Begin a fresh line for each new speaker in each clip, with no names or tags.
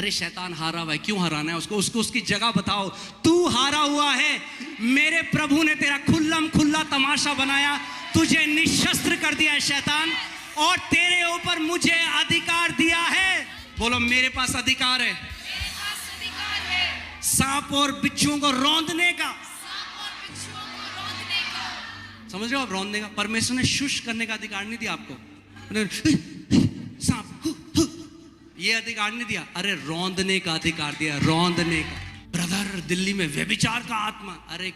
अरे शैतान हारा हुआ है, क्यों हराना है उसको? उसकी जगह बताओ। तू हारा हुआ है, मेरे प्रभु ने तेरा खुल्लम खुल्ला तमाशा बनाया, तुझे निशस्त्र कर दिया है शैतान, और तेरे ऊपर मुझे अधिकार दिया है। बोलो मेरे पास अधिकार है, सांप और बिच्छुओं को रौंदने का। समझ रहे हो आप? रौंदने का। परमेश्वर ने शुश करने का अधिकार नहीं दिया आपको, सांप ये अधिकार नहीं दिया, अरे रौंदने का अधिकार दिया, रौंदने का। ब्रदर, दिल्ली में व्यभिचार का आत्मा, अरे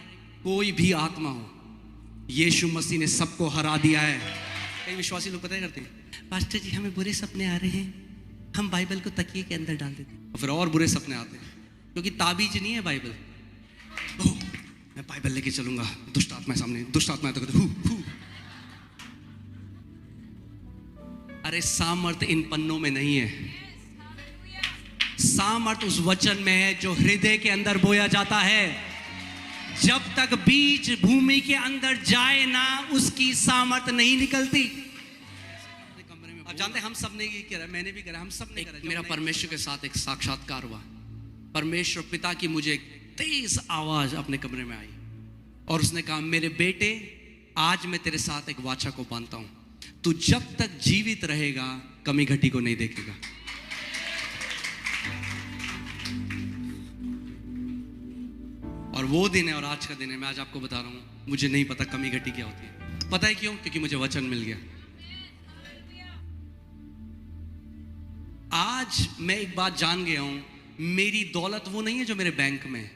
कोई भी आत्मा हो, यीशु मसीह ने सबको हरा दिया है। कई विश्वासी लोग पता है करते हैं, पास्टर जी हमें बुरे सपने आ रहे हैं, हम बाइबल को तकिए के अंदर डाल देते हैं, फिर और बुरे सपने आते हैं, क्योंकि ताबीज नहीं है बाइबल। ओह मैं बाइबल लेके चलूंगा, दुष्ट आत्मा सामने, दुष्ट आत्मा तो कहते हु। अरे सामर्थ इन पन्नों में नहीं है, सामर्थ उस वचन में है जो हृदय के अंदर बोया जाता है। जब तक बीज भूमि के अंदर जाए ना, उसकी सामर्थ नहीं निकलती। आप जानते हैं हम सब ने ये करा, मैंने भी करा, हम सब ने करा। मेरा परमेश्वर के साथ एक साक्षात्कार हुआ। परमेश्वर पिता की मुझे एक तेज आवाज अपने कमरे में आई और उसने कहा, मेरे बेटे आज मैं तेरे साथ एक वाचा को बांधता हूं, तू जब तक जीवित रहेगा कमी घटी को नहीं देखेगा। और वो दिन है और आज का दिन है। मैं आज आपको बता रहा हूं, मुझे नहीं पता कमी घटी क्या होती है। पता है क्यों? क्योंकि मुझे वचन मिल गया। आज मैं एक बात जान गया हूं, मेरी दौलत वो नहीं है जो मेरे बैंक में है,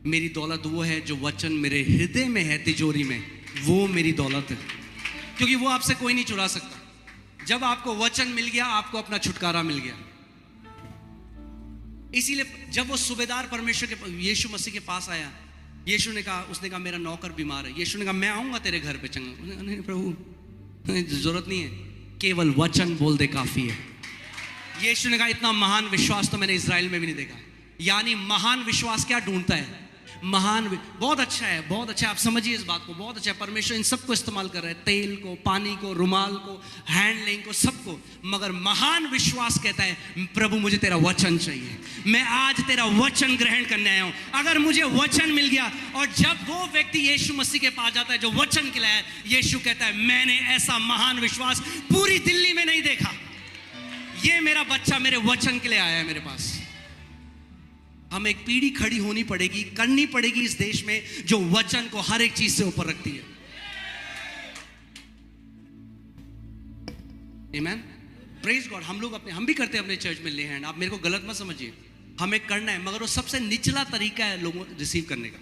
मेरी दौलत वो है जो वचन मेरे हृदय में है, तिजोरी में, वो मेरी दौलत है। क्योंकि वो आपसे कोई नहीं चुरा सकता। जब आपको वचन मिल गया, आपको अपना छुटकारा मिल गया। इसीलिए जब वो सूबेदार परमेश्वर के यीशु मसीह के पास आया, यीशु ने कहा, उसने कहा मेरा नौकर बीमार है। यीशु ने कहा मैं आऊंगा तेरे घर पे चंगा। नहीं प्रभु, जरूरत नहीं है, केवल वचन बोल दे काफी है। यीशु ने कहा इतना महान विश्वास तो मैंने इजराइल में भी नहीं देखा। यानी महान विश्वास क्या ढूंढता है? बहुत अच्छा है, बहुत अच्छा है। आप समझिए इस बात को, बहुत अच्छा है। परमेश्वर इन सबको इस्तेमाल कर रहा है, तेल को, पानी को, रुमाल को, हैंडलिंग को, सबको। मगर महान विश्वास कहता है प्रभु मुझे तेरा वचन चाहिए, मैं आज तेरा वचन ग्रहण करने आया हूं। अगर मुझे वचन मिल गया, और जब वो व्यक्ति यीशु मसीह के पास जाता है जो वचन खिलाया है, यीशु कहता है मैंने ऐसा महान विश्वास पूरी दिल्ली में नहीं देखा। ये मेरा बच्चा मेरे वचन के लिए आया है मेरे पास। हमें एक पीढ़ी खड़ी होनी पड़ेगी, करनी पड़ेगी इस देश में, जो वचन को हर एक चीज से ऊपर रखती है। आमेन, प्रेज गॉड। हम भी करते हैं अपने चर्च में ले हैंड। आप मेरे को गलत मत समझिए, हमें करना है, मगर वो सबसे निचला तरीका है लोगों रिसीव करने का।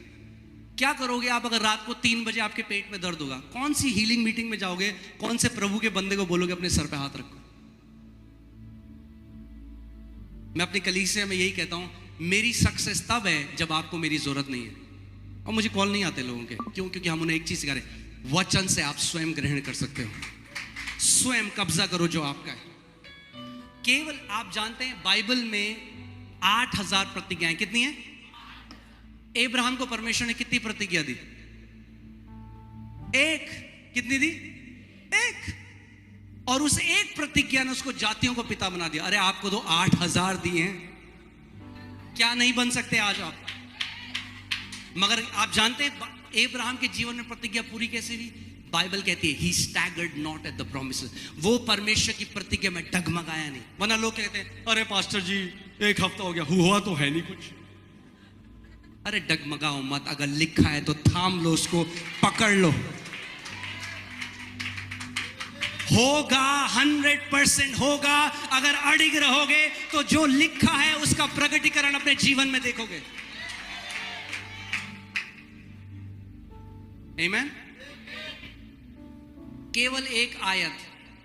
क्या करोगे आप अगर रात को 3 बजे आपके पेट में दर्द होगा? कौन सी हीलिंग मीटिंग में जाओगे? कौन से प्रभु के बंदे को बोलोगे अपने सर पे हाथ रखो? मैं अपनी कलीसिया में यही कहता हूं, मेरी सक्सेस तब है जब आपको मेरी जरूरत नहीं है। और मुझे कॉल नहीं आते लोगों के, क्यों? क्योंकि हम उन्हें एक चीज सिखा रहे, वचन से आप स्वयं ग्रहण कर सकते हो, स्वयं कब्जा करो जो आपका है। केवल आप जानते हैं बाइबल में 8000 प्रतिज्ञाएं कितनी है? अब्राहम को परमेश्वर ने कितनी प्रतिज्ञा दी? एक। कितनी दी? एक। और उस एक प्रतिज्ञा ने उसको जातियों को पिता बना दिया। अरे आपको तो 8000 दिए हैं, क्या नहीं बन सकते आज आप? मगर आप जानते हैं अब्राहम के जीवन में प्रतिज्ञा पूरी कैसे हुई? बाइबल कहती है he staggered not at the promises। वो परमेश्वर की प्रतिज्ञा में डगमगाया नहीं। वरना लोग कहते हैं अरे पास्टर जी 1 हफ्ता हो गया, हुआ तो है नहीं कुछ। अरे डगमगाओ मत, अगर लिखा है तो थाम लो, उसको पकड़ लो। होगा, 100% होगा। अगर अड़िग रहोगे तो जो लिखा है उसका प्रकटीकरण अपने जीवन में देखोगे। आमीन। केवल एक आयत,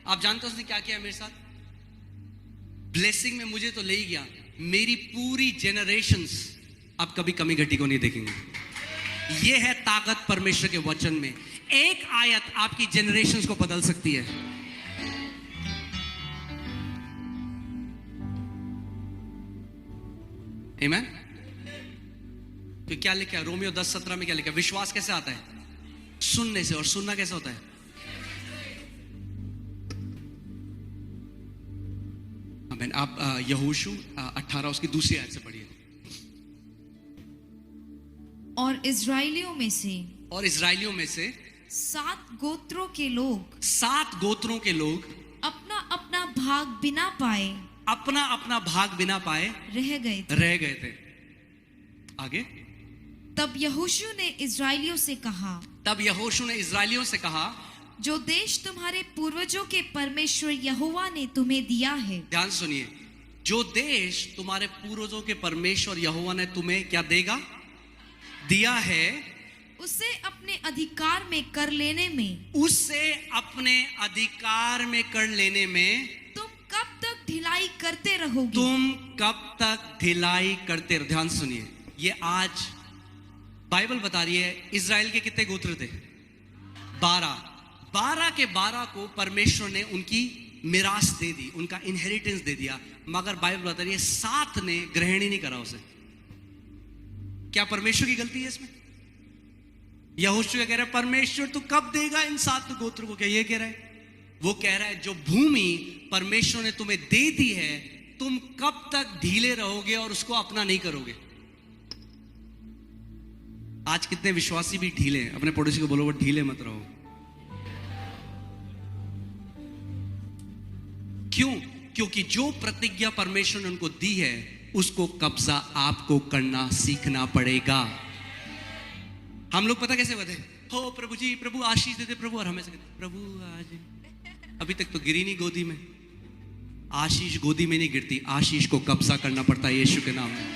आप जानते हो उसने क्या किया मेरे साथ? ब्लेसिंग में मुझे तो ले ही गया, मेरी पूरी जेनरेशंस अब कभी कमी घटी को नहीं देखेंगे। यह है ताकत परमेश्वर के वचन में। एक आयत आपकी जेनरेशंस को बदल सकती है। आमीन। तो क्या लिखा है रोमियो 10:17 में? क्या लिखा है? विश्वास कैसे आता है? सुनने से। और सुनना कैसे होता है? आमीन। आप यहोशू 18 उसकी दूसरी आयत से पढ़िए।
और इजराइलियों में से
और इजराइलियों में से
7 गोत्रों के लोग
7 गोत्रों के लोग
अपना अपना भाग बिना पाए
अपना अपना भाग बिना पाए
रह गए थे।
आगे।
तब यहोशू ने इजराइलियों से कहा,
तब यहोशू ने इजराइलियों से कहा,
जो देश तुम्हारे पूर्वजों के परमेश्वर यहोवा ने तुम्हें दिया है,
ध्यान सुनिए, जो देश तुम्हारे पूर्वजों के परमेश्वर यहोवा ने तुम्हें क्या देगा, दिया है,
उसे अपने अधिकार में कर लेने में,
उसे अपने अधिकार में कर लेने में
तुम कब तक ढिलाई करते रहोगे?
तुम कब तक ढिलाई करते रहो। ध्यान सुनिए, ये आज बाइबल बता रही है इजराइल के कितने गोत्र थे? 12 के 12 को परमेश्वर ने उनकी मिरास दे दी, उनका इनहेरिटेंस दे दिया, मगर बाइबल बता रही है 7 ने ग्रहण ही नहीं करा उसे। क्या परमेश्वर की गलती है इसमें? यहोशू कह रहा है परमेश्वर तू कब देगा इन 7 गोत्र को? क्या ये कह रहा है? वो कह रहा है जो भूमि परमेश्वर ने तुम्हें दे दी है, तुम कब तक ढीले रहोगे और उसको अपना नहीं करोगे? आज कितने विश्वासी भी ढीले हैं। अपने पड़ोसी को बोलो वो ढीले मत रहो। क्यों? क्योंकि जो प्रतिज्ञा परमेश्वर ने उनको दी है उसको कब्जा आपको करना सीखना पड़ेगा। हम लोग पता कैसे बताए, हो प्रभु जी, प्रभु आशीष देते प्रभु, और हमें से कहते प्रभु आज अभी तक तो गिरी नहीं गोदी में। आशीष गोदी में नहीं गिरती, आशीष को कब्जा करना पड़ता है यीशु के नाम में।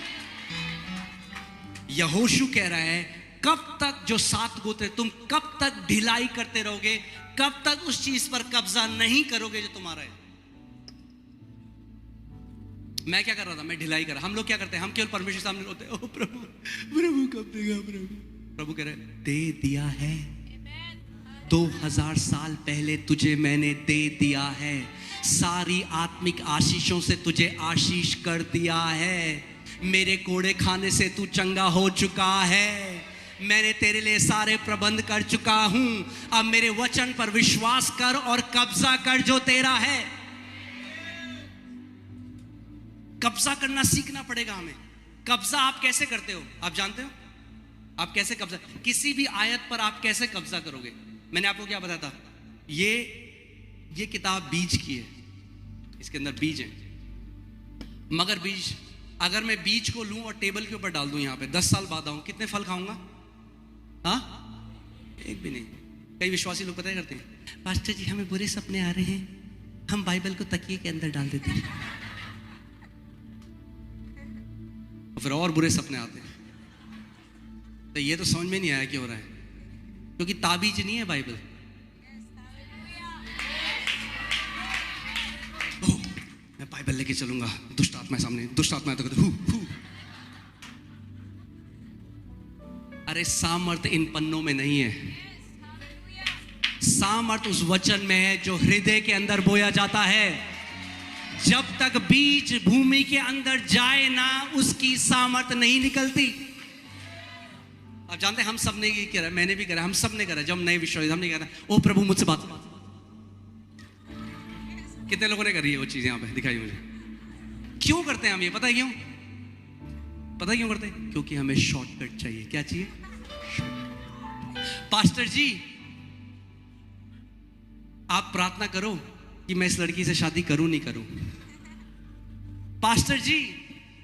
यहोशू कह रहा है कब तक जो 7 गोत्र, तुम कब तक ढिलाई करते रहोगे, कब तक उस चीज पर कब्जा नहीं करोगे जो तुम्हारा है। मैं क्या कर रहा था? मैं ढिलाई कर रहा। हम लोग क्या करते हैं? हम केवल परमेश्वर के सामने रोते, ओ प्रभु, प्रभु कब देगा प्रभु? प्रभु कह रहे दे दिया है, 2000 साल पहले तुझे मैंने दे दिया है, सारी आत्मिक आशीषों से तुझे आशीष कर दिया है, मेरे कोड़े खाने से तू चंगा हो चुका है, मैंने तेरे लिए सारे प्रबंध कर चुका हूं, अब मेरे वचन पर विश्वास कर और कब्जा कर जो तेरा है। कब्जा करना सीखना पड़ेगा हमें। कब्जा आप कैसे करते हो? आप जानते हो आप कैसे कब्जा, किसी भी आयत पर आप कैसे कब्जा करोगे? मैंने आपको क्या बताया था, ये किताब बीज की है, इसके अंदर बीज है, मगर बीज अगर मैं बीज को लूं और टेबल के ऊपर डाल दूं यहां पे, 10 साल बाद आऊं, कितने फल खाऊंगा? हाँ, एक भी नहीं। कई विश्वासी लोग पता है करते हैं, पास्टर जी हमें बुरे सपने आ रहे हैं, हम बाइबल को तकिए के अंदर डाल देते हैं, फिर और बुरे सपने आते हैं। तो ये तो समझ में नहीं आया क्या हो रहा है, क्योंकि ताबीज नहीं है बाइबल। मैं बाइबल लेके चलूंगा, दुष्ट आत्मा सामने, दुष्ट आत्मा तो कहते अरे सामर्थ इन पन्नों में नहीं है, सामर्थ उस वचन में है जो हृदय के अंदर बोया जाता है। जब तक बीज भूमि के अंदर जाए ना, उसकी सामर्थ नहीं निकलती। आप जानते हैं हम सब ने ये करा, मैंने भी करा, हम सब ने करा। जब नए विश्वासी हमने कहा ओ प्रभु मुझसे बात, कितने लोगों ने करी है वो चीज? यहां पे दिखाई मुझे। क्यों करते हैं हम ये? पता है क्यों? पता है क्यों करते हैं? क्योंकि हमें शॉर्टकट चाहिए। क्या चाहिए? पास्टर जी आप प्रार्थना करो कि मैं इस लड़की से शादी करूं नहीं करूं। पास्टर जी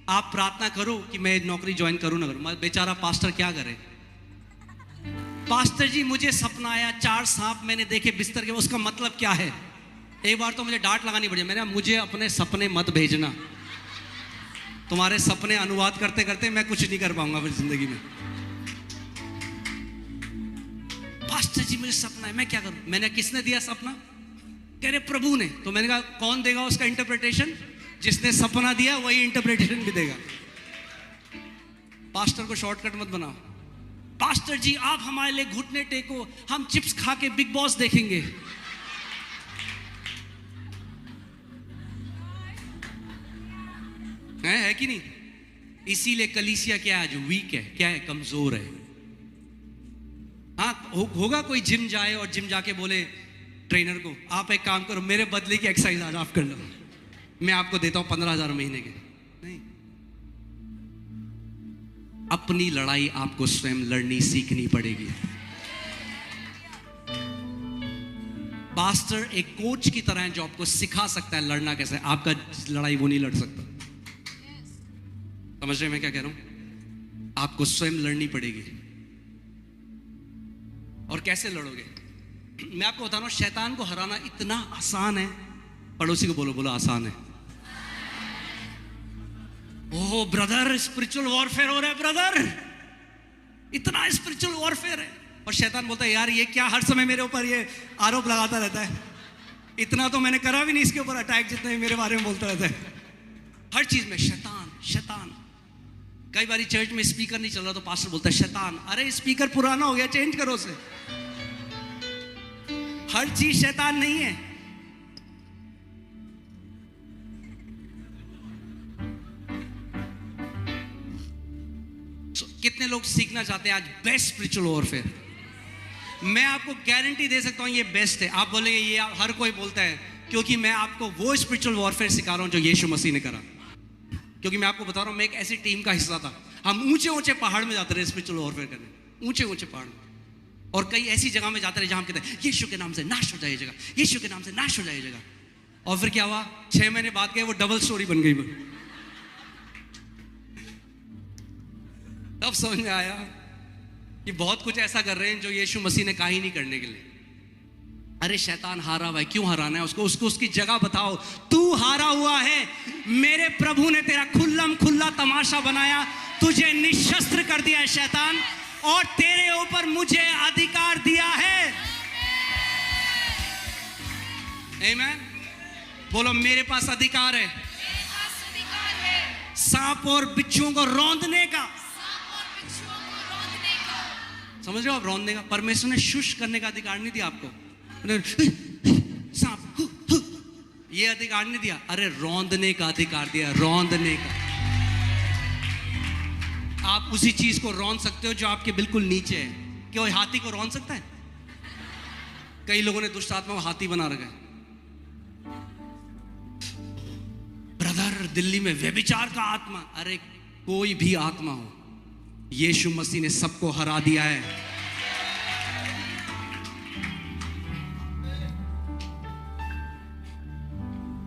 आप प्रार्थना करो कि मैं नौकरी ज्वाइन करूं ना करूं। बेचारा पास्टर क्या करे? पास्टर जी मुझे सपना आया, 4 सांप मैंने देखे बिस्तर के, उसका मतलब क्या है? एक बार तो मुझे डांट लगानी पड़ी। मैंने मुझे अपने सपने मत भेजना, तुम्हारे सपने अनुवाद करते करते मैं कुछ नहीं कर पाऊंगा फिर जिंदगी में। पास्टर जी मुझे सपना है, मैं क्या करूं? मैंने, किसने दिया सपना? कह रहे प्रभु ने। तो मैंने कहा कौन देगा उसका इंटरप्रिटेशन? जिसने सपना दिया वही इंटरप्रिटेशन भी देगा। पास्टर को शॉर्टकट मत बनाओ। पास्टर जी आप हमारे लिए घुटने टेको, हम चिप्स खा के बिग बॉस देखेंगे। है कि नहीं? इसीलिए कलीसिया क्या है? आज वीक है। क्या है? कमजोर है। हाँ होगा कोई जिम जाए और जिम जाके बोले ट्रेनर को आप एक काम करो, मेरे बदले की एक्सरसाइज आज आप कर लो, मैं आपको देता हूं 15,000 महीने के। नहीं, अपनी लड़ाई आपको स्वयं लड़नी सीखनी पड़ेगी। पास्टर एक कोच की तरह है जो आपको सिखा सकता है लड़ना कैसे। आपका लड़ाई वो नहीं लड़ सकता। समझ रहे मैं क्या कह रहा हूं? आपको स्वयं लड़नी पड़ेगी। और कैसे लड़ोगे? मैं आपको बता रहा हूं, शैतान को हराना इतना आसान है। पड़ोसी को बोलो, बोलो आसान है। ओह ब्रदर, स्पिरिचुअल वॉरफेयर हो रहा है ब्रदर, इतना स्पिरिचुअल वॉरफेयर है। और शैतान बोलता है यार ये क्या हर समय मेरे ऊपर ये आरोप लगाता रहता है, इतना तो मैंने करा भी नहीं इसके ऊपर अटैक जितना ही मेरे बारे में बोलता रहता है। हर चीज में शैतान शैतान। कई बार चर्च में स्पीकर नहीं चल रहा तो पास्टर बोलता है शैतान, अरे स्पीकर पुराना हो गया, चेंज करो उसे। हर चीज शैतान नहीं है। कितने लोग सीखना चाहते हैं आज बेस्ट स्पिरिचुअल वॉरफेयर? मैं आपको गारंटी दे सकता हूं ये बेस्ट है। आप बोलेंगे ये हर कोई बोलता है, क्योंकि मैं आपको वो स्पिरिचुअल वॉरफेयर सिखा रहा हूं जो यीशु मसीह ने करा। क्योंकि मैं आपको बता रहा हूं, मैं एक ऐसी टीम का हिस्सा था। हम ऊंचे ऊंचे पहाड़ में जाते रहे स्पिरिचुअल वॉरफेयर करने, ऊंचे ऊंचे पहाड़ में। और कई ऐसी जगह में जाते रहे जहां हम कहते हैं यीशु के नाम से नाश हो जाए जगह, यीशु के नाम से नाश हो जाए जगह। और फिर क्या हुआ? 6 महीने बाद गए, वो डबल स्टोरी बन गई। तब समझ में आया कि बहुत कुछ ऐसा कर रहे हैं जो यीशु मसीह ने कहा ही नहीं करने के लिए। अरे शैतान हारा हुआ है, क्यों हराना है उसको? उसकी जगह बताओ। तू हारा हुआ है, मेरे प्रभु ने तेरा खुल्लम खुल्ला तमाशा बनाया, तुझे निशस्त्र कर दिया है शैतान, और तेरे ऊपर मुझे अधिकार दिया है। आमीन। बोलो मेरे पास अधिकार है सांप और बिच्छुओं को रौंदने का। समझ रहे हो आप? रौंदने का। परमेश्वर ने शुष्क करने का अधिकार नहीं दिया आपको। सांप ये अधिकार नहीं दिया, अरे रौंदने का अधिकार दिया, रौंदने का। आप उसी चीज को रौंद सकते हो जो आपके बिल्कुल नीचे है। क्या कोई हाथी को रौंद सकता है? कई लोगों ने दुष्ट आत्मा को हाथी बना रखा है। ब्रदर दिल्ली में व्यभिचार का आत्मा, अरे कोई भी आत्मा हो, यीशु मसीह ने सबको हरा दिया है।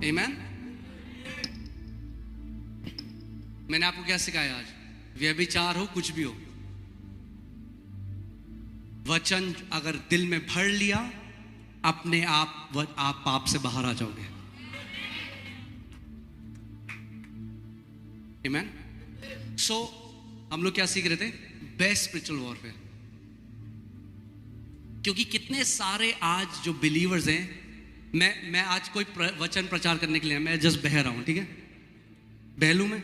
आमीन। मैंने आपको क्या सिखाया आज? व्यभिचार हो, कुछ भी हो, वचन अगर दिल में भर लिया, अपने आप पाप से बाहर आ जाओगे। आमीन। सो हम लोग क्या सीख रहे थे? Best spiritual warfare. क्योंकि कितने सारे आज जो बिलीवर्स हैं, मैं आज कोई वचन प्रचार करने के लिए, मैं जस्ट बह रहा हूं, ठीक है? बहलू में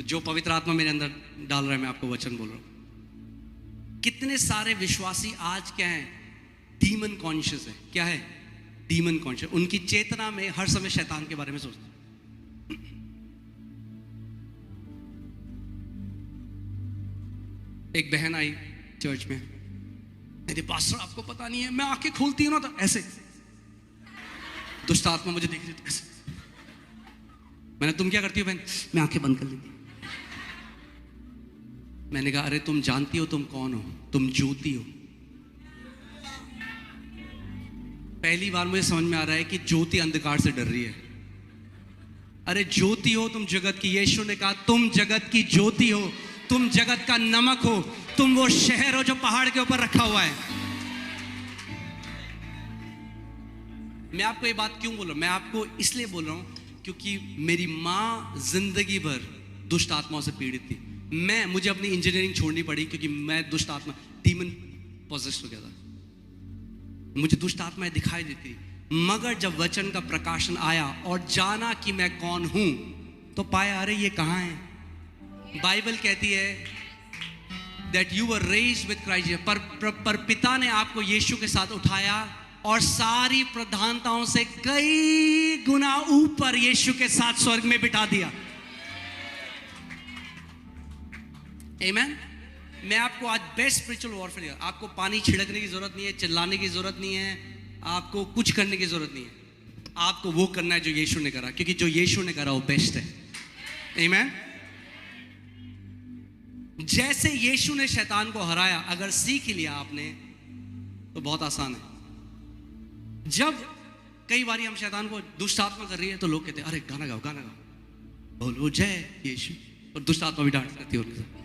जो पवित्र आत्मा मेरे अंदर डाल रहा है, मैं आपको वचन बोल रहा हूं। कितने सारे विश्वासी आज क्या है? डीमन कॉन्शियस है। क्या है? Demon conscious. उनकी चेतना में हर समय शैतान के बारे में सोचते। एक बहन आई चर्च में, यदि पास्टर आपको पता नहीं है, मैं आंखें खोलती हूं ना तो ऐसे दुष्ट आत्मा मुझे देख रही थी ऐसे। मैंने, तुम क्या करती हो बहन? मैं आंखें बंद कर लेती। मैंने कहा अरे तुम जानती हो तुम कौन हो? तुम ज्योति हो। पहली बार मुझे समझ में आ रहा है कि ज्योति अंधकार से डर रही है। अरे ज्योति हो तुम जगत की। यीशु ने कहा तुम जगत की ज्योति हो, तुम जगत का नमक हो, तुम वो शहर हो जो पहाड़ के ऊपर रखा हुआ है। मैं आपको ये बात क्यों बोल रहा हूं? मैं आपको इसलिए बोल रहा हूं क्योंकि मेरी माँ जिंदगी भर दुष्ट आत्माओं से पीड़ित थी। मुझे अपनी इंजीनियरिंग छोड़नी पड़ी क्योंकि मैं दुष्ट आत्मा, डीमन पॉसेस्ड हो गया था। मुझे दुष्ट आत्माएं दिखाई देती। मगर जब वचन का प्रकाशन आया और जाना कि मैं कौन हूं, तो पाया अरे ये कहां है? बाइबल कहती है that you were raised with Christ। पर पिता ने आपको यीशु के साथ उठाया और सारी प्रधानताओं से कई गुना ऊपर यीशु के साथ स्वर्ग में बिठा दिया। आमीन। मैं आपको आज बेस्ट स्पिरिचुअल वॉरफेयर दिया। आपको पानी छिड़कने की जरूरत नहीं है, चिल्लाने की जरूरत नहीं है, आपको कुछ करने की जरूरत नहीं है। आपको वो करना है जो यीशु ने करा, क्योंकि जो यीशु ने करा वो बेस्ट है। आमीन। जैसे यीशु ने शैतान को हराया, अगर सीख लिया आपने तो बहुत आसान है। जब कई बार हम शैतान को दुष्ट आत्मा कर रही है तो लोग कहते हैं अरे गाना गाओ, गाना गाओ, बोलो जय यीशु, और दुष्ट आत्मा भी डांट करती है उनके साथ।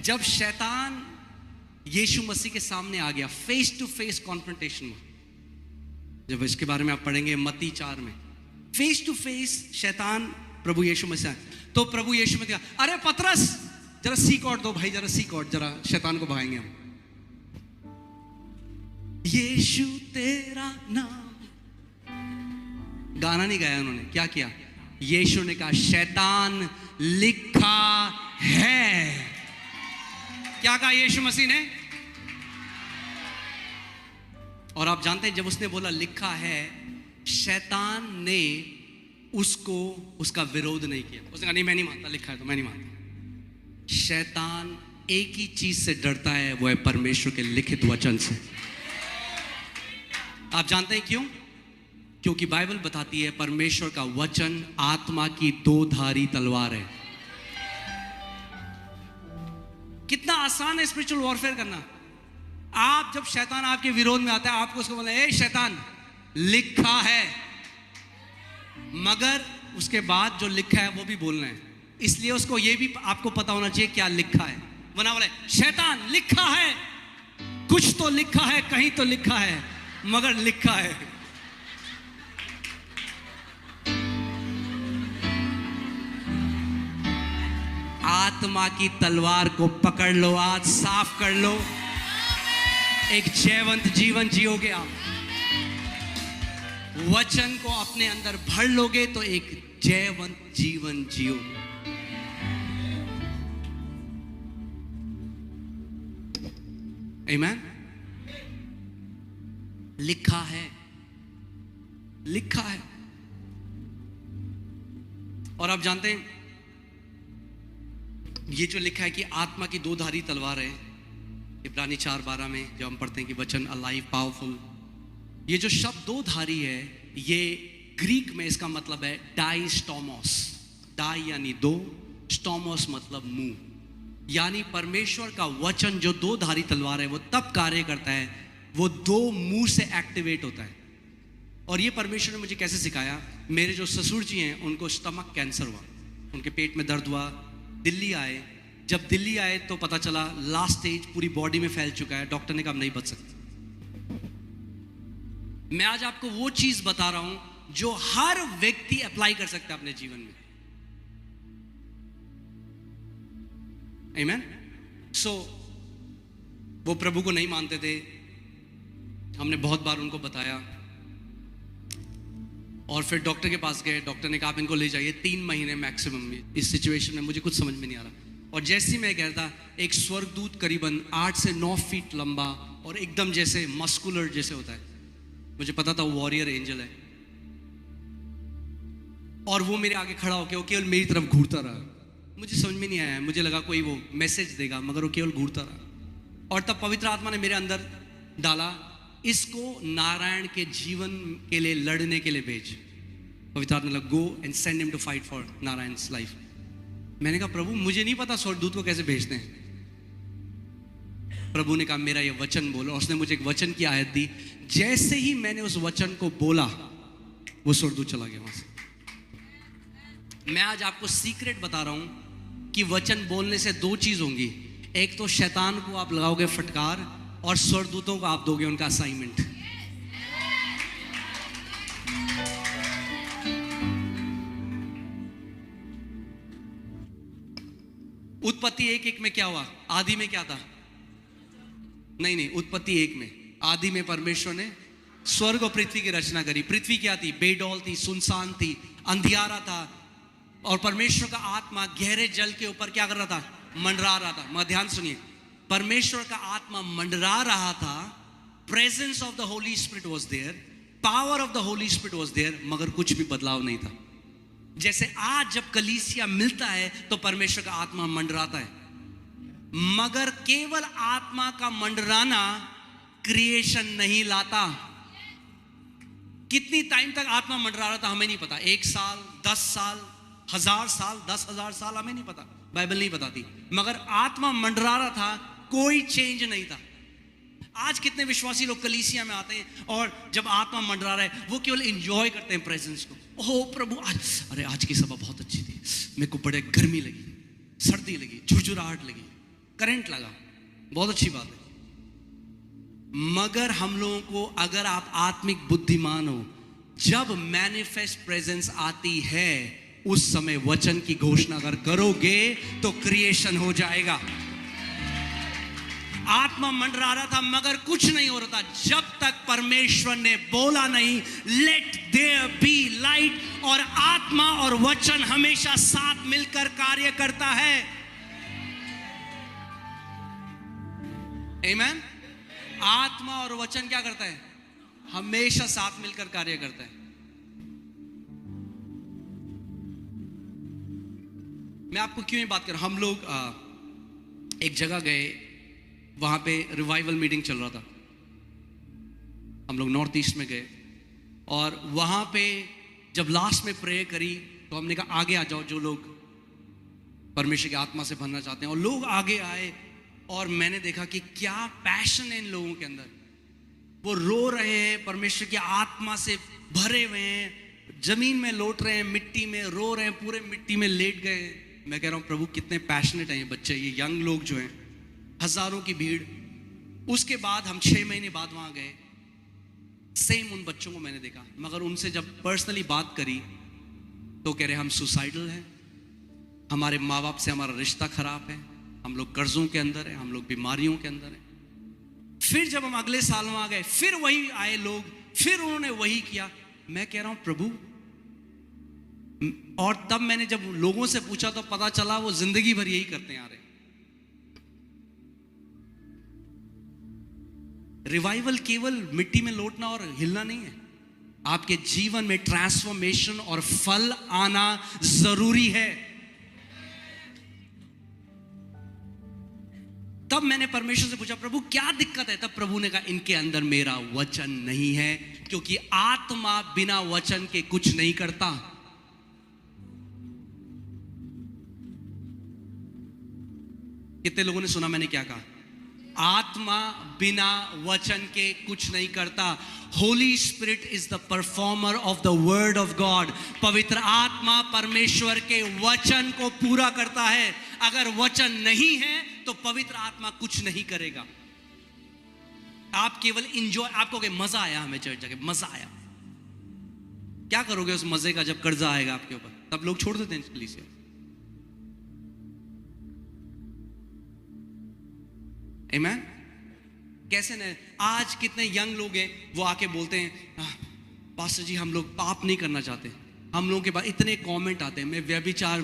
जब शैतान यीशु मसीह के सामने आ गया, फेस टू फेस कॉन्फ्रंटेशन में, जब इसके बारे में आप पढ़ेंगे मत्ती 4 में, फेस टू फेस शैतान प्रभु यीशु मसीह आए, तो प्रभु यीशु मसीह कहा अरे पतरस जरा सीख और दो भाई, जरा सीख और, जरा शैतान को भगाएंगे हम। यीशु तेरा नाम, गाना नहीं गाया उन्होंने, क्या किया? यीशु ने कहा शैतान लिखा है। क्या कहा यीशु मसीह ने? और आप जानते हैं जब उसने बोला लिखा है, शैतान ने उसको उसका विरोध नहीं किया। उसने कहा नहीं मैं नहीं मानता, लिखा है तो मैं नहीं मानता। शैतान एक ही चीज से डरता है, वो है परमेश्वर के लिखित वचन से। आप जानते हैं क्यों? क्योंकि बाइबल बताती है परमेश्वर का वचन आत्मा की दो धारी तलवार है। कितना आसान है स्पिरिचुअल वॉरफेयर करना। आप जब शैतान आपके विरोध में आता है, आपको उसको बोला ए शैतान लिखा है, मगर उसके बाद जो लिखा है वो भी बोलना है। इसलिए उसको ये भी आपको पता होना चाहिए क्या लिखा है। वरना बोले शैतान लिखा है, कुछ तो लिखा है, कहीं तो लिखा है, मगर लिखा है। आत्मा की तलवार को पकड़ लो, आज साफ कर लो, एक जयवंत जीवन जियोगे आप। वचन को अपने अंदर भर लोगे तो एक जयवंत जीवन जियोगे। आमीन। लिखा है, लिखा है। और आप जानते हैं ये जो लिखा है कि आत्मा की दो धारी तलवार है, इब्रानी 4:12 में जब हम पढ़ते हैं कि वचन अलाइव पावरफुल, ये जो शब्द दो धारी है, ये ग्रीक में इसका मतलब है डाइस्टोमोस। डाई यानी दो, स्टोमोस मतलब मुंह। यानी परमेश्वर का वचन जो दो धारी तलवार है वो तब कार्य करता है, वो दो मुंह से एक्टिवेट होता है। और ये परमेश्वर ने मुझे कैसे सिखाया, मेरे जो ससुर जी हैं उनको स्टमक कैंसर हुआ, उनके पेट में दर्द हुआ, दिल्ली आए। जब दिल्ली आए तो पता चला लास्ट स्टेज पूरी बॉडी में फैल चुका है, डॉक्टर ने कहा नहीं बच सकते। मैं आज आपको वो चीज बता रहा हूं जो हर व्यक्ति अप्लाई कर सकता है अपने जीवन में। आमीन। सो वो प्रभु को नहीं मानते थे, हमने बहुत बार उनको बताया, और फिर डॉक्टर के पास गए। डॉक्टर ने कहा आप इनको ले जाइए 3 महीने मैक्सिमम। इस सिचुएशन में मुझे कुछ समझ में नहीं आ रहा। और जैसे ही मैं कहता, एक स्वर्गदूत करीबन 8 से 9 फीट लंबा और एकदम जैसे मस्कुलर जैसे होता है, मुझे पता था वो वॉरियर एंजल है, और वो मेरे आगे खड़ा होकर वो केवल मेरी तरफ घूरता रहा। मुझे समझ में नहीं आया, मुझे लगा कोई वो मैसेज देगा, मगर वो केवल घूरता रहा। और तब पवित्र आत्मा ने मेरे अंदर डाला, इसको नारायण के जीवन के लिए लड़ने के लिए भेज। पवित्र आत्मा ने लगा go and send him to fight for Narayan's life. मैंने कहा प्रभु मुझे नहीं पता स्वर्गदूत को कैसे भेजते हैं। प्रभु ने कहा मेरा ये वचन बोलो, और उसने मुझे एक वचन की आयत दी। जैसे ही मैंने उस वचन को बोला, वो स्वर्गदूत चला गया वहां से। मैं आज आपको सीक्रेट बता रहा हूं कि वचन बोलने से 2 चीज होंगी, एक तो शैतान को आप लगाओगे फटकार, और स्वर्गदूतों को आप दोगे उनका असाइनमेंट। उत्पत्ति 1:1 में क्या हुआ? आदि में क्या था? नहीं, उत्पत्ति 1 में, आदि में परमेश्वर ने स्वर्ग और पृथ्वी की रचना करी। पृथ्वी क्या थी? बेडौल थी, सुनसान थी, अंधियारा था, और परमेश्वर का आत्मा गहरे जल के ऊपर क्या कर रहा था? मंडरा रहा था। मगर ध्यान सुनिए, परमेश्वर का आत्मा मंडरा रहा था, presence of the holy spirit was there, power of the holy spirit was there, मगर कुछ भी बदलाव नहीं था। जैसे आज जब कलीसिया मिलता है तो परमेश्वर का आत्मा मंडराता है, मगर केवल आत्मा का मंडराना क्रिएशन नहीं लाता। कितनी टाइम तक आत्मा मंडरा रहा था हमें नहीं पता, 1 साल, 10 साल, 1000 साल, 10,000 साल, हमें नहीं पता, बाइबल नहीं बताती, मगर आत्मा मंडरा रहा था, कोई चेंज नहीं था। आज कितने विश्वासी लोग कलीसिया में आते हैं और जब आत्मा मंडरा रहा है वो केवल एंजॉय करते हैं प्रेजेंस को। ओह प्रभु आज की सभा बहुत अच्छी थी, मेरे को बड़े गर्मी लगी, सर्दी लगी, झुरझुराहट लगी, करंट लगा, बहुत अच्छी बात है। मगर हम लोगों को, अगर आप आत्मिक बुद्धिमान हो, जब मैनिफेस्ट प्रेजेंस आती है उस समय वचन की घोषणा अगर करोगे तो क्रिएशन हो जाएगा। आत्मा मंडरा रहा था मगर कुछ नहीं हो रहा था जब तक परमेश्वर ने बोला नहीं, लेट देयर बी लाइट। और आत्मा और वचन हमेशा साथ मिलकर कार्य करता है। आमीन। आत्मा और वचन क्या करता है? हमेशा साथ मिलकर कार्य करता है। मैं आपको क्यों ये बात कर रहा हूं? हम लोग एक जगह गए, वहां पे रिवाइवल मीटिंग चल रहा था। हम लोग नॉर्थ ईस्ट में गए और वहां पे जब लास्ट में प्रे करी तो हमने कहा आगे आ जाओ जो लोग परमेश्वर की आत्मा से भरना चाहते हैं। और लोग आगे आए और मैंने देखा कि क्या पैशन है इन लोगों के अंदर। वो रो रहे हैं, परमेश्वर की आत्मा से भरे हुए हैं, जमीन में लौट रहे हैं, मिट्टी में रो रहे हैं, पूरे मिट्टी में लेट गए। मैं कह रहा हूं प्रभु कितने पैशनेट हैं ये बच्चे, ये यंग लोग जो हैं, हजारों की भीड़। उसके बाद हम 6 महीने बाद वहां गए, सेम उन बच्चों को मैंने देखा, मगर उनसे जब पर्सनली बात करी तो कह रहे हम सुसाइडल हैं, हमारे माँ बाप से हमारा रिश्ता खराब है, हम लोग कर्जों के अंदर हैं, हम लोग बीमारियों के अंदर हैं। फिर जब हम अगले साल वहां गए, फिर वही आए लोग, फिर उन्होंने वही किया। मैं कह रहा हूं प्रभु, और तब मैंने जब लोगों से पूछा तो पता चला वो जिंदगी भर यही करते आ रहे। रिवाइवल केवल मिट्टी में लौटना और हिलना नहीं है, आपके जीवन में ट्रांसफॉर्मेशन और फल आना जरूरी है। तब मैंने परमेश्वर से पूछा प्रभु क्या दिक्कत है? तब प्रभु ने कहा इनके अंदर मेरा वचन नहीं है, क्योंकि आत्मा बिना वचन के कुछ नहीं करता। कितने लोगों ने सुना मैंने क्या कहा? आत्मा बिना वचन के कुछ नहीं करता। Holi spirit is the performer of the word of God. पवित्र आत्मा परमेश्वर के वचन को पूरा करता है। अगर वचन नहीं है तो पवित्र आत्मा कुछ नहीं करेगा। आप केवल इंजॉय, आपको क्या मजा आया, हमें चर्च जाके मजा आया, क्या करोगे उस मजे का जब कर्जा आएगा आपके ऊपर? तब लोग छोड़ देते हैं कलीसिया। आमीन। कैसे न आज कितने यंग लोग हैं वो आके बोलते हैं पास्टर जी हम लोग पाप नहीं करना चाहते। हम लोगों के पास इतने कमेंट आते हैं, मैं व्यभिचार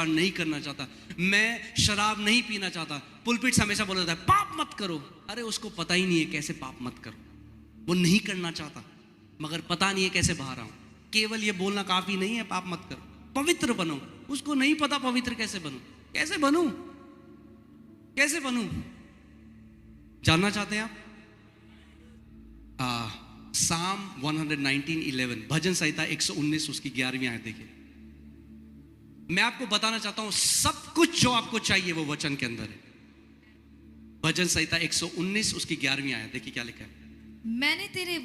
नहीं करना चाहता, मैं शराब नहीं पीना चाहता। पुलपिट से हमेशा बोला जाता है पाप मत करो। अरे उसको पता ही नहीं है कैसे पाप मत करो, वो नहीं करना चाहता मगर पता नहीं है कैसे बाहर आऊं। केवल ये बोलना काफी नहीं है पाप मत करो, पवित्र बनो। उसको नहीं पता पवित्र कैसे बनूं, कैसे बनूं, कैसे बनूं। जानना चाहते हैं आप? साम 119:11, भजन संहिता 119 उसकी 11वीं आयत देखिए। मैं आपको बताना चाहता हूं सब कुछ जो आपको चाहिए वो वचन के अंदर है। भजन संहिता 119 उसकी 11वीं आयत देखिए क्या लिखा है।
मैंने तेरे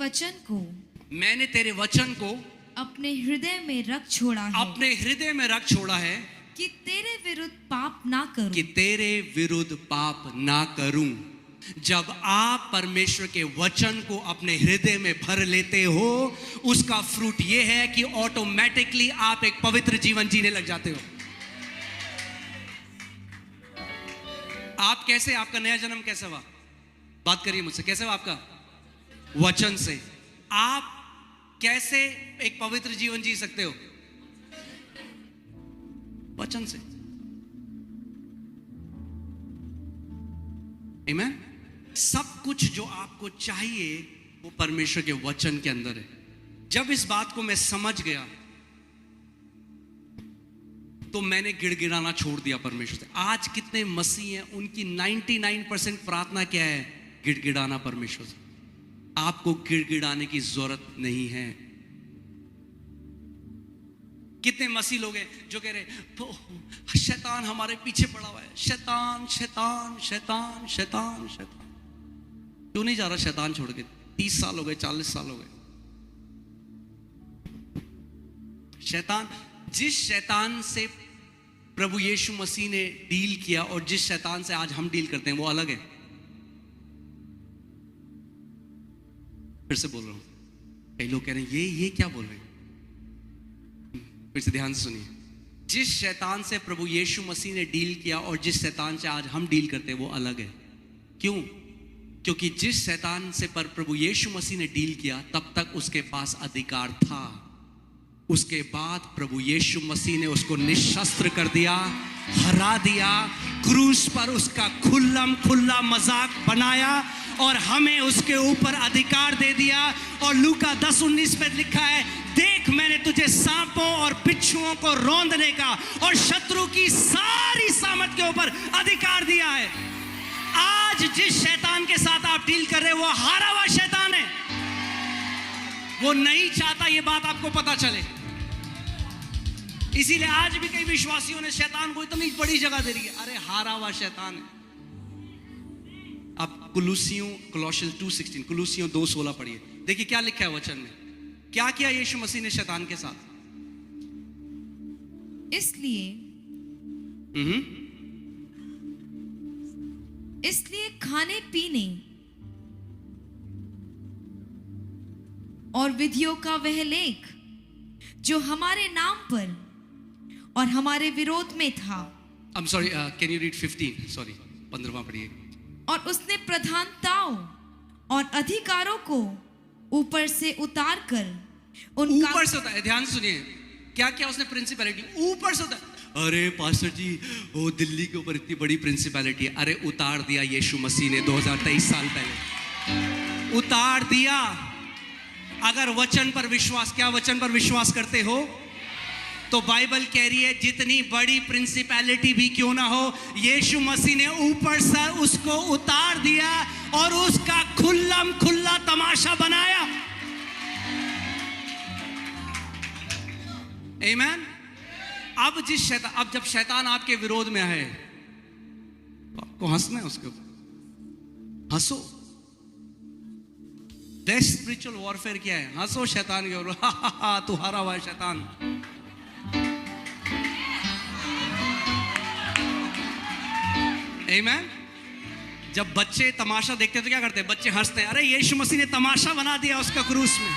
वचन को अपने हृदय में रख छोड़ा है,
अपने हृदय में रख छोड़ा है
कि तेरे विरुद्ध पाप ना करूं,
कि तेरे विरुद्ध पाप ना करूं। जब आप परमेश्वर के वचन को अपने हृदय में भर लेते हो, उसका फ्रूट यह है कि ऑटोमेटिकली आप एक पवित्र जीवन जीने लग जाते हो। आप कैसे, आपका नया जन्म कैसे हुआ? बात करिए मुझसे, कैसे हुआ आपका? वचन से। आप कैसे एक पवित्र जीवन जी सकते हो? वचन से। आमीन। सब कुछ जो आपको चाहिए वो परमेश्वर के वचन के अंदर है। जब इस बात को मैं समझ गया तो मैंने गिड़गिड़ाना छोड़ दिया परमेश्वर से। आज कितने मसीह हैं, उनकी 99% प्रार्थना क्या है? गिड़गिड़ाना परमेश्वर से। आपको गिड़गिड़ाने की जरूरत नहीं है। कितने मसीह लोग हैं जो कह रहे शैतान हमारे पीछे पड़ा हुआ है, शैतान शैतान शैतान शैतान शैतान। क्यों नहीं जा रहा शैतान छोड़ के? 30 साल हो गए, 40 साल हो गए। शैतान, जिस शैतान से प्रभु यीशु मसीह ने डील किया और जिस शैतान से आज हम डील करते हैं वो अलग है। फिर से बोल रहा हूं, कई लोग कह रहे हैं ये क्या बोल रहे हैं? फिर से ध्यान से सुनिए। जिस शैतान से प्रभु यीशु मसीह ने डील किया और जिस शैतान से आज हम डील करते हैं वो अलग है। क्यों? क्योंकि जिस शैतान से पर प्रभु यीशु मसीह ने डील किया तब तक उसके पास अधिकार था। उसके बाद प्रभु यीशु मसीह ने उसको निशस्त्र कर दिया, हरा दिया, क्रूस पर उसका खुल्ला मजाक बनाया और हमें उसके ऊपर अधिकार दे दिया। और लूका 10:19 में लिखा है, देख मैंने तुझे सांपों और बिच्छुओं को रौंदने का और शत्रु की सारी सामर्थ के ऊपर अधिकार दिया है। आज जिस शैतान के साथ आप डील कर रहे हो वो हारा हुआ शैतान है। वो नहीं चाहता ये बात आपको पता चले। इसीलिए आज भी कई विश्वासियों ने शैतान को इतनी बड़ी जगह दे रही है। अरे हारा हुआ शैतान है। आप Colossians 2:16, कुलूसियों 2:16 पढ़िए। देखिए क्या लिखा है वचन में। क्या किया यीशु मसीह ने शैतान के साथ?
इसलिए खाने पीने और विधियों का वह लेख जो हमारे नाम पर और हमारे विरोध में था।
I'm sorry, can you read 15? Sorry, 15वां पढ़िए।
और उसने प्रधानताओं और अधिकारों को ऊपर से उतार कर उनका
ऊपर से उतार। ध्यान सुनिए, क्या क्या उसने प्रिंसिपैलिटी ऊपर से उतार। अरे पास्टर जी वो दिल्ली के ऊपर इतनी बड़ी प्रिंसिपैलिटी है। अरे उतार दिया यीशु मसीह ने 2023 साल पहले उतार दिया। अगर वचन पर विश्वास, क्या वचन पर विश्वास करते हो? तो बाइबल कह रही है जितनी बड़ी प्रिंसिपैलिटी भी क्यों ना हो, यीशु मसीह ने ऊपर से उसको उतार दिया और उसका खुल्ला तमाशा बनाया। आमीन। अब जब शैतान आपके विरोध में आए तो आपको हंसना है उसके ऊपर। हंसो। बेस्ट स्पिरिचुअल वॉरफेयर क्या है? हंसो शैतान के ऊपर। हा तू हारा हुआ है शैतान। आमीन। जब बच्चे तमाशा देखते हैं तो क्या करते हैं? बच्चे हंसते हैं। अरे यीशु मसीह ने तमाशा बना दिया उसका क्रूस में।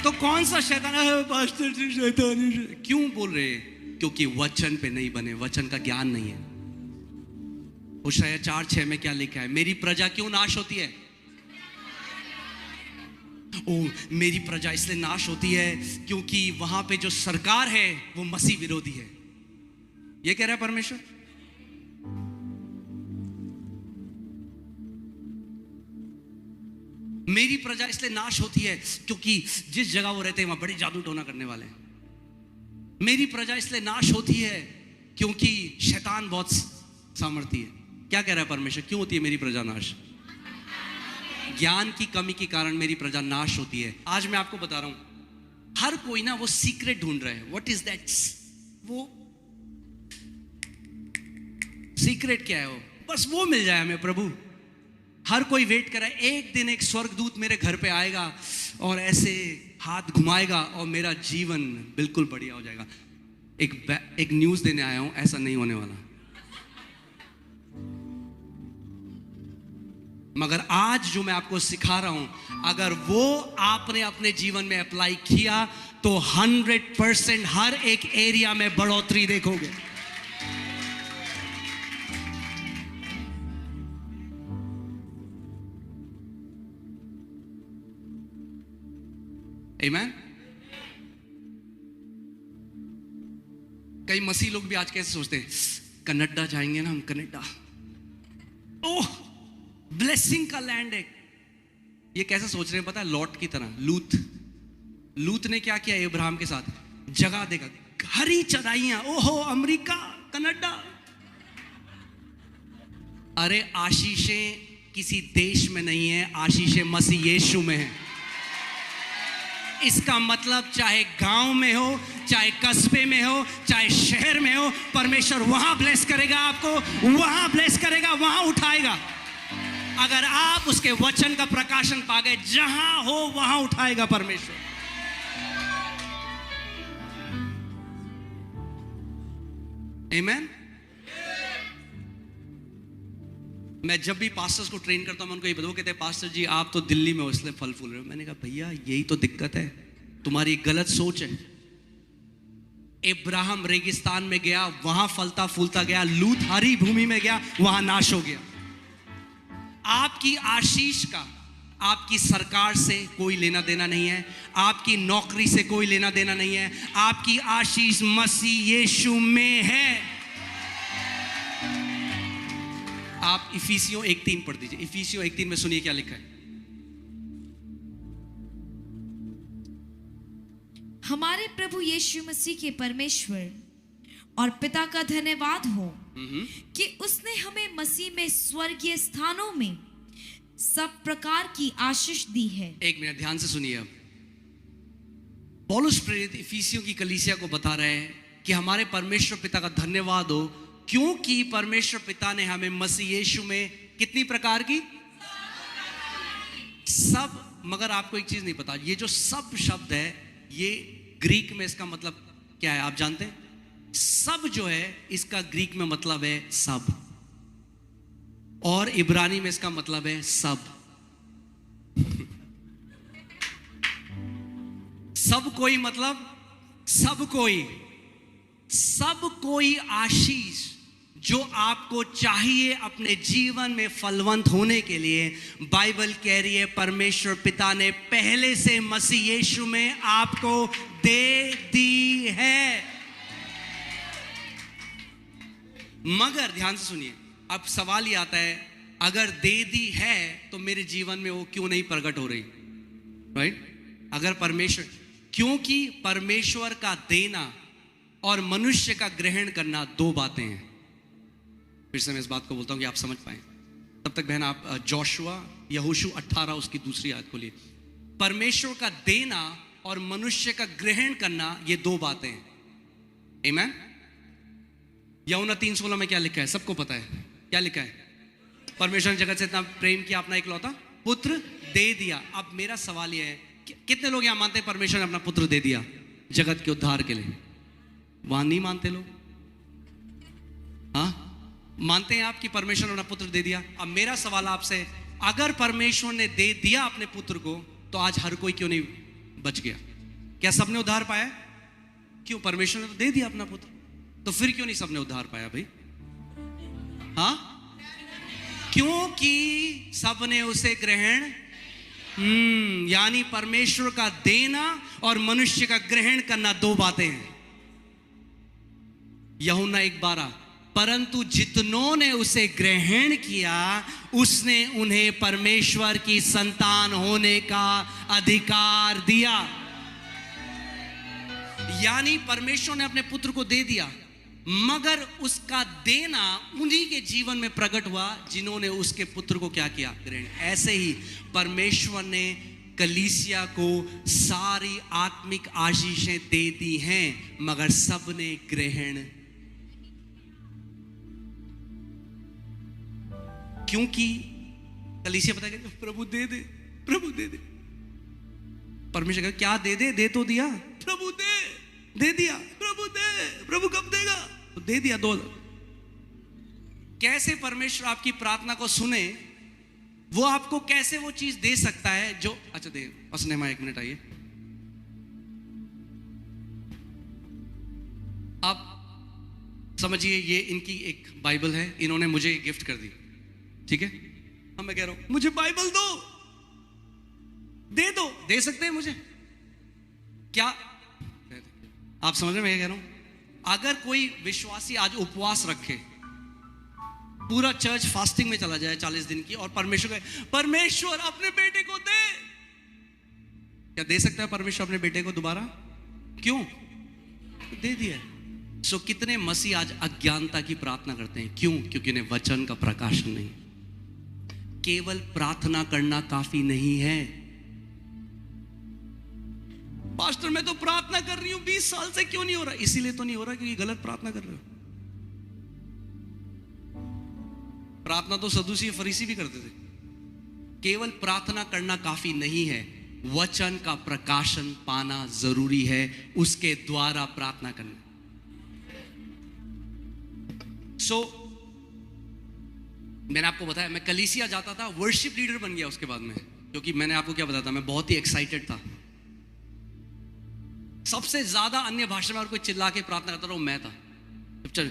तो कौन सा शैतान? पास्टर जी शैतान क्यों बोल रहे हैं? क्योंकि वचन पे नहीं बने, वचन का ज्ञान नहीं है। होशाया 4:6 में क्या लिखा है? मेरी प्रजा क्यों नाश होती है? मेरी प्रजा इसलिए नाश होती है क्योंकि वहां पे जो सरकार है वो मसीह विरोधी है। ये कह रहा है परमेश्वर। मेरी प्रजा इसलिए नाश होती है क्योंकि जिस जगह वो रहते हैं वहां बड़े जादू टोना करने वाले हैं। मेरी प्रजा इसलिए नाश होती है क्योंकि शैतान बहुत सामर्थी है। क्या कह रहा है परमेश्वर? क्यों होती है मेरी प्रजा नाश? ज्ञान की कमी के कारण मेरी प्रजा नाश होती है। आज मैं आपको बता रहा हूं, हर कोई ना वो सीक्रेट ढूंढ रहा है। What is that? वो सीक्रेट क्या है? वो बस वो मिल जाए हमें प्रभु। हर कोई वेट कर रहा है, एक दिन एक स्वर्गदूत मेरे घर पे आएगा और ऐसे हाथ घुमाएगा और मेरा जीवन बिल्कुल बढ़िया हो जाएगा। एक न्यूज़ देने आया हूं, ऐसा नहीं होने वाला। मगर आज जो मैं आपको सिखा रहा हूं, अगर वो आपने अपने जीवन में अप्लाई किया तो 100% हर एक एरिया में बढ़ोतरी देखोगे। आमीन। कई मसीह लोग भी आज कैसे सोचते हैं, कनाडा जाएंगे ना हम, कनाडा ओह ब्लेसिंग का लैंड है। ये कैसे सोच रहे हैं पता है? लॉट की तरह। लूत ने क्या किया इब्राहिम के साथ? जगह देगा, हरी चराइयां। ओहो अमेरिका, कनाडा। अरे आशीषें किसी देश में नहीं है, आशीषें मसीह यीशु में है। इसका मतलब चाहे गांव में हो, चाहे कस्बे में हो, चाहे शहर में हो, परमेश्वर वहां ब्लेस करेगा आपको, वहां ब्लेस करेगा, वहां उठाएगा। अगर आप उसके वचन का प्रकाशन पा गए, जहां हो वहां उठाएगा परमेश्वर। आमीन। मैं जब भी पास्टर्स को ट्रेन करता हूं, मैं उनको ये बताऊं, कहते हैं पास्टर जी आप तो दिल्ली में हो इसलिए फल फूल रहे हो। मैंने कहा भैया यही तो दिक्कत है, तुम्हारी गलत सोच है। इब्राहिम रेगिस्तान में गया, वहां फलता फूलता गया। लूत हरी भूमि में गया, वहां नाश हो गया। आपकी आशीष का आपकी सरकार से कोई लेना देना नहीं है, आपकी नौकरी से कोई लेना देना नहीं है। आपकी आशीष मसीह यीशु में है। आप इफिसियों 1:3 पढ़ दीजिए। इफिसियों 1:3 में सुनिए क्या लिखा है।
हमारे प्रभु यीशु मसीह के परमेश्वर और पिता का धन्यवाद हो कि उसने हमें मसीह में स्वर्गीय स्थानों में सब प्रकार की आशीष दी है। एक
मिनट ध्यान से सुनिए। अब पौलुस प्रेरित इफिसियों की कलीसिया को बता रहे हैं कि हमारे परमेश्वर पिता का धन्यवाद हो, क्योंकि परमेश्वर पिता ने हमें मसीह यीशु में कितनी प्रकार की सब। मगर आपको एक चीज नहीं पता, ये जो सब शब्द है, ये ग्रीक में इसका मतलब क्या है आप जानते हैं? सब जो है इसका ग्रीक में मतलब है सब, और इब्रानी में इसका मतलब है सब। सब कोई मतलब सब कोई, सब कोई आशीष जो आपको चाहिए अपने जीवन में फलवंत होने के लिए, बाइबल कह रही है परमेश्वर पिता ने पहले से मसीह यीशु में आपको दे दी है। मगर ध्यान से सुनिए, अब सवाल ये आता है, अगर दे दी है तो मेरे जीवन में वो क्यों नहीं प्रकट हो रही? राइट? अगर परमेश्वर, क्योंकि परमेश्वर का देना और मनुष्य का ग्रहण करना दो बातें हैं। फिर से मैं इस बात को बोलता हूं कि आप समझ पाए। तब तक बहन आप जोशुआ यहोशू 18 उसकी दूसरी आयत खोलिए। परमेश्वर का देना और मनुष्य का ग्रहण करना, ये दो बातें हैं। आमीन। यूहन्ना 3:16 में क्या लिखा है? सबको पता है क्या लिखा है? परमेश्वर ने जगत से इतना प्रेम किया, अपना इकलौता पुत्र दे दिया। अब मेरा सवाल यह है, कितने लोग यहां मानते हैं परमेश्वर ने अपना पुत्र दे दिया जगत के उद्धार के लिए? वहां नहीं मानते लोग। हाँ, मानते हैं आप कि परमेश्वर ने अपना पुत्र दे दिया? अब मेरा सवाल आपसे, अगर परमेश्वर ने दे दिया अपने पुत्र को, तो आज हर कोई क्यों नहीं बच गया? क्या सबने उद्धार पाया? क्यों? परमेश्वर ने तो दे दिया अपना पुत्र, तो फिर क्यों नहीं सबने उद्धार पाया भाई? हाँ, क्योंकि सबने उसे ग्रहण, यानी परमेश्वर का देना और मनुष्य का ग्रहण करना दो बातें हैं। यूहन्ना 1:12, परंतु जितनों ने उसे ग्रहण किया उसने उन्हें परमेश्वर की संतान होने का अधिकार दिया। यानी परमेश्वर ने अपने पुत्र को दे दिया, मगर उसका देना उन्हीं के जीवन में प्रकट हुआ जिन्होंने उसके पुत्र को क्या किया? ग्रहण। ऐसे ही परमेश्वर ने कलीसिया को सारी आत्मिक आशीषें दे दी हैं, मगर सबने ग्रहण, क्योंकि कलीसिया पता है प्रभु दे दे, प्रभु दे दे। परमेश्वर कहा क्या दे दे? दे तो दिया। प्रभु दे दिया। प्रभु दे, प्रभु कब देगा? तो दे दिया। दो। कैसे परमेश्वर आपकी प्रार्थना को सुने? वो आपको कैसे वो चीज दे सकता है जो, अच्छा दे उसने, एक मिनट आइए। आप समझिए, ये इनकी एक बाइबल है, इन्होंने मुझे गिफ्ट कर दी, ठीक है? अब मैं कह रहा हूं मुझे बाइबल दो, दे दो। दे सकते हैं मुझे? क्या आप समझ रहे मैं क्या कह रहा हूं? अगर कोई विश्वासी आज उपवास रखे, पूरा चर्च फास्टिंग में चला जाए 40 दिन की, और परमेश्वर अपने बेटे को दे, क्या दे सकता है परमेश्वर अपने बेटे को दोबारा? क्यों? दे दिया। सो कितने मसीह आज अज्ञानता की प्रार्थना करते हैं? क्यों? क्योंकि उन्हें वचन का प्रकाशन नहीं। केवल प्रार्थना करना काफी नहीं है। पास्टर मैं तो प्रार्थना कर रही हूं 20 साल से, क्यों नहीं हो रहा? इसीलिए तो नहीं हो रहा क्योंकि गलत प्रार्थना कर रहे हो। प्रार्थना तो सदूसी फरीसी भी करते थे। केवल प्रार्थना करना काफी नहीं है, वचन का प्रकाशन पाना जरूरी है, उसके द्वारा प्रार्थना करना। मैंने आपको बताया मैं कलीसिया जाता था, वर्शिप लीडर बन गया उसके बाद में, क्योंकि मैंने आपको क्या बताया था, मैं बहुत ही एक्साइटेड था। सबसे ज्यादा अन्य भाषा में और कोई चिल्ला के प्रार्थना करता था वो मैं था। चल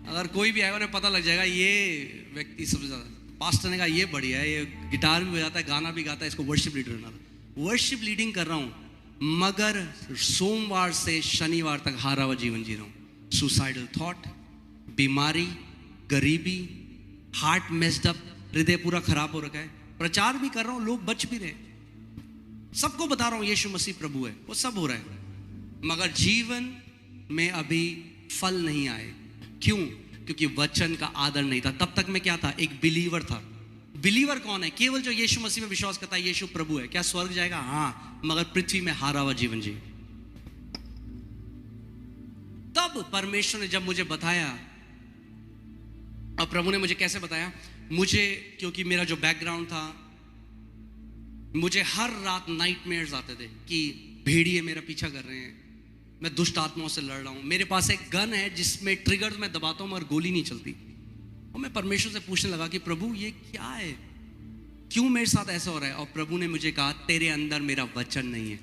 अगर कोई भी आएगा उन्हें पता लग जाएगा ये व्यक्ति सबसे ज्यादा। पास्टर ने कहा ये बढ़िया है, ये गिटार भी बजाता है, गाना भी गाता है, इसको वर्शिप लीडर बना दो। वर्शिप लीडिंग कर रहा हूं, मगर सोमवार से शनिवार तक हारा हुआ जीवन जी रहा हूं। सुसाइडल थॉट, बीमारी, गरीबी, हार्ट मेस्ड अप, हृदय पूरा खराब हो रखा है। प्रचार भी कर रहा हूं, लोग बच भी रहे, सबको बता रहा हूं यीशु मसीह प्रभु है, वो सब हो रहा है, मगर जीवन में अभी फल नहीं आए। क्यों? क्योंकि वचन का आदर नहीं था। तब तक मैं क्या था? एक बिलीवर था। बिलीवर कौन है? केवल जो यीशु मसीह में विश्वास करता है यीशु प्रभु है। क्या स्वर्ग जाएगा? हाँ, मगर पृथ्वी में हारा हुआ जीवन जी। तब परमेश्वर ने जब मुझे बताया, और प्रभु ने मुझे कैसे बताया, मुझे क्योंकि मेरा जो बैकग्राउंड था, मुझे हर रात नाइटमेयर्स आते थे कि भेड़िए मेरा पीछा कर रहे हैं, मैं दुष्ट आत्माओं से लड़ रहा हूं, मेरे पास एक गन है जिसमें ट्रिगर मैं दबाता हूं मगर गोली नहीं चलती। और मैं परमेश्वर से पूछने लगा कि प्रभु ये क्या है, क्यों मेरे साथ ऐसा हो रहा है? और प्रभु ने मुझे कहा तेरे अंदर मेरा वचन नहीं है।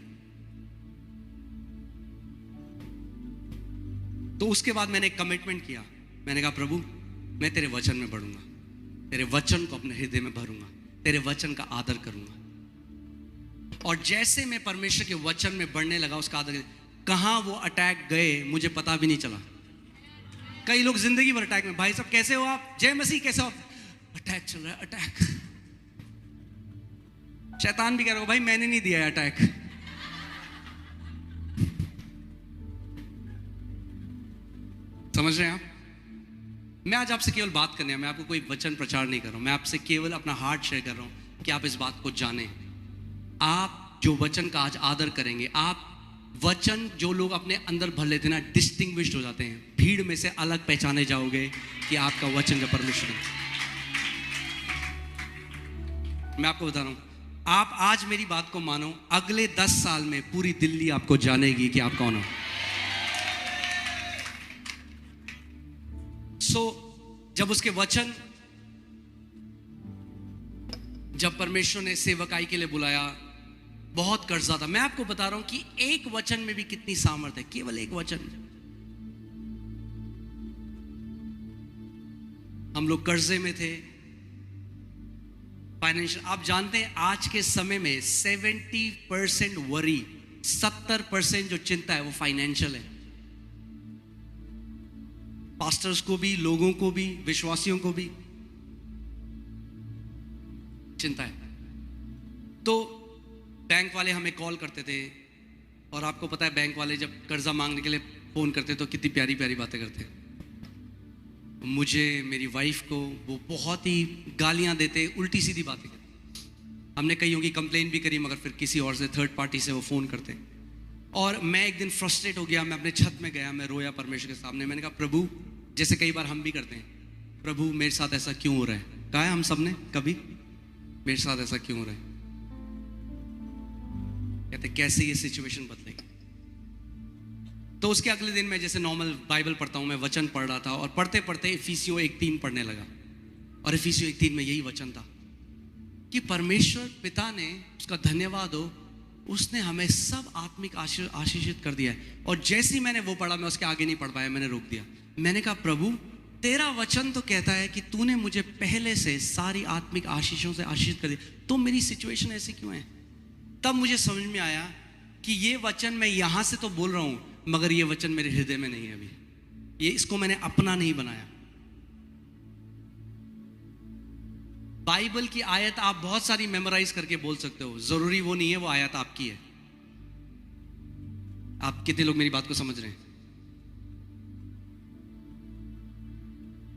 तो उसके बाद मैंने एक कमिटमेंट किया, मैंने कहा प्रभु मैं तेरे वचन में बढ़ूंगा, तेरे वचन को अपने हृदय में भरूंगा, तेरे वचन का आदर करूंगा। और जैसे मैं परमेश्वर के वचन में बढ़ने लगा, उसका आदर, कहां वो अटैक गए मुझे पता भी नहीं चला। कई लोग जिंदगी भर अटैक में, भाई साहब कैसे हो आप, जय मसीह कैसे हो, अटैक चल रहा है, अटैक। शैतान भी कह रहा हो भाई मैंने नहीं दिया है अटैक। समझ रहे हैं आप? मैं आज आपसे केवल बात करने, मैं आपको कोई वचन प्रचार नहीं कर रहा हूं, मैं आपसे केवल अपना हार्ट शेयर कर रहा हूं कि आप इस बात को जानें। आप जो वचन का आज आदर करेंगे, आप वचन जो लोग अपने अंदर भर लेते हैं ना, डिस्टिंग्विश्ड हो जाते हैं, भीड़ में से अलग पहचाने जाओगे कि आपका वचन का परमेश्वर है। मैं आपको बता रहा हूं, आप आज मेरी बात को मानो, अगले 10 साल में पूरी दिल्ली आपको जानेगी कि आप कौन हो। जब उसके वचन, जब परमेश्वर ने सेवकाई के लिए बुलाया, बहुत कर्जा था। मैं आपको बता रहा हूं कि एक वचन में भी कितनी सामर्थ है, केवल एक वचन। हम लोग कर्जे में थे, फाइनेंशियल, आप जानते हैं आज के समय में 70% वरी, 70% जो चिंता है वो फाइनेंशियल है। पास्टर्स को भी, लोगों को भी, विश्वासियों को भी चिंता है। तो बैंक वाले हमें कॉल करते थे, और आपको पता है बैंक वाले जब कर्जा मांगने के लिए फोन करते तो कितनी प्यारी प्यारी बातें करते। मुझे, मेरी वाइफ को वो बहुत ही गालियां देते, उल्टी सीधी बातें करते। हमने कईयों की कंप्लेन भी करी, मगर फिर किसी और से, थर्ड पार्टी से वो फोन करते। और मैं एक दिन फ्रस्ट्रेट हो गया, मैं अपने छत में गया, मैं रोया परमेश्वर के सामने। मैंने कहा प्रभु, जैसे कई बार हम भी करते हैं, प्रभु मेरे साथ ऐसा क्यों हो रहा है? कहा है हम सब ने कभी, मेरे साथ ऐसा क्यों हो रहा है? कहते कैसे ये सिचुएशन बदलेगी। तो उसके अगले दिन मैं जैसे नॉर्मल बाइबल पढ़ता हूं, मैं वचन पढ़ रहा था, और पढ़ते पढ़ते इफिसियों 1:3 पढ़ने लगा। और इफिसियों 1:3 में यही वचन था कि परमेश्वर पिता ने, उसका धन्यवाद हो, उसने हमें सब आत्मिक आशीषित कर दिया है। और जैसे ही मैंने वो पढ़ा, मैं उसके आगे नहीं पढ़ पाया, मैंने रोक दिया। मैंने कहा प्रभु तेरा वचन तो कहता है कि तूने मुझे पहले से सारी आत्मिक आशीषों से आशीषित कर दिया, तो मेरी सिचुएशन ऐसी क्यों है? तब मुझे समझ में आया कि ये वचन मैं यहां से तो बोल रहा हूं, मगर ये वचन मेरे हृदय में नहीं है अभी। ये, इसको मैंने अपना नहीं बनाया। बाइबल की आयत आप बहुत सारी मेमोराइज करके बोल सकते हो, जरूरी वो नहीं है वो आयत आपकी है। आप कितने लोग मेरी बात को समझ रहे हैं?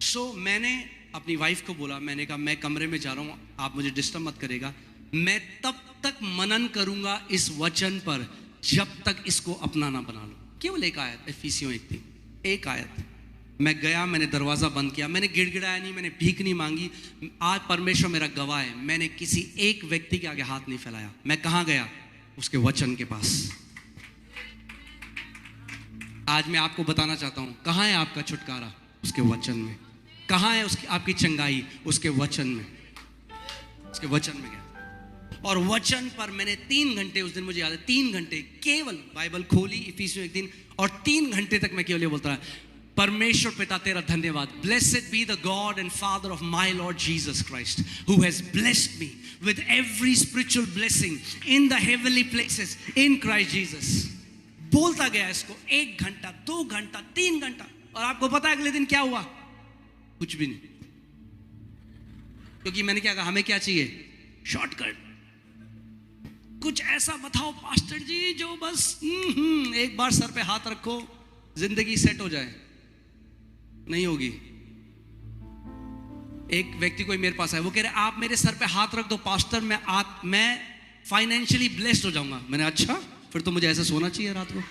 सो मैंने अपनी वाइफ को बोला, मैंने कहा मैं कमरे में जा रहा हूं, आप मुझे डिस्टर्ब मत करेगा, मैं तब तक मनन करूंगा इस वचन पर जब तक इसको अपना ना बना लो। केवल एक आयत, इफिसियों 1:3, एक आयत। मैं गया, मैंने दरवाजा बंद किया, मैंने गिड़गिड़ाया नहीं, मैंने भीख नहीं मांगी। आज परमेश्वर मेरा गवाह है, मैंने किसी एक व्यक्ति के आगे हाथ नहीं फैलाया। मैं कहां गया? उसके वचन के पास। आज मैं आपको बताना चाहता हूं, कहां है आपका छुटकारा? उसके वचन में। कहां है उसकी आपकी चंगाई? उसके वचन में। उसके वचन में गया और वचन पर मैंने 3 घंटे, उस दिन मुझे याद है 3 घंटे केवल बाइबल खोली, इफिसियों 1:3, और 3 घंटे तक मैं केवल ये बोलता रहा, परमेश्वर पिता तेरा धन्यवाद, blessed be the God and father of my Lord Jesus Christ who has blessed me with every spiritual blessing in the heavenly places in Christ Jesus. बोलता गया इसको 1 घंटा, 2 घंटा, 3 घंटा। और आपको पता है अगले दिन क्या हुआ? कुछ भी नहीं। क्योंकि मैंने क्या कहा, हमें क्या चाहिए? शॉर्टकट। कुछ ऐसा बताओ पास्टर जी जो बस एक बार सर पे हाथ रखो जिंदगी सेट हो जाए। नहीं होगी। एक व्यक्ति कोई मेरे पास है, वो कह रहे आप मेरे सर पे हाथ रख दो पास्टर, मैं फाइनेंशियली ब्लेस्ड हो जाऊंगा। मैंने अच्छा, फिर तो मुझे ऐसा सोना चाहिए रात को।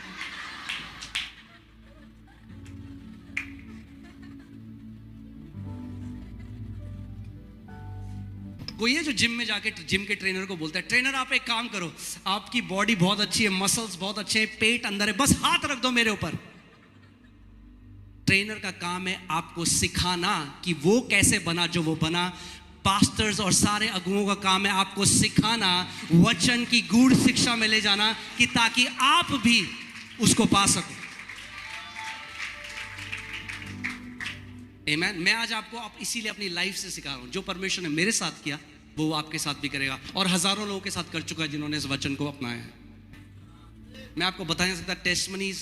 कोई है जो जिम में जाके जिम के ट्रेनर को बोलता है, ट्रेनर आप एक काम करो, आपकी बॉडी बहुत अच्छी है, मसल्स बहुत अच्छे हैं, पेट अंदर है, बस हाथ रख दो मेरे ऊपर। ट्रेनर का काम है आपको सिखाना कि वो कैसे बना जो वो बना। पास्टर्स और सारे अगुओं का काम है आपको सिखाना, वचन की गूढ़ शिक्षा में ले जाना, कि ताकि आप भी उसको पा सको। आमीन। मैं आज आपको इसीलिए अपनी लाइफ से सिखा रहा हूं, जो परमेश्वर ने मेरे साथ किया वो आपके साथ भी करेगा, और हजारों लोगों के साथ कर चुका है जिन्होंने इस वचन को अपनाया है। मैं आपको बता नहीं सकता टेस्टमनीज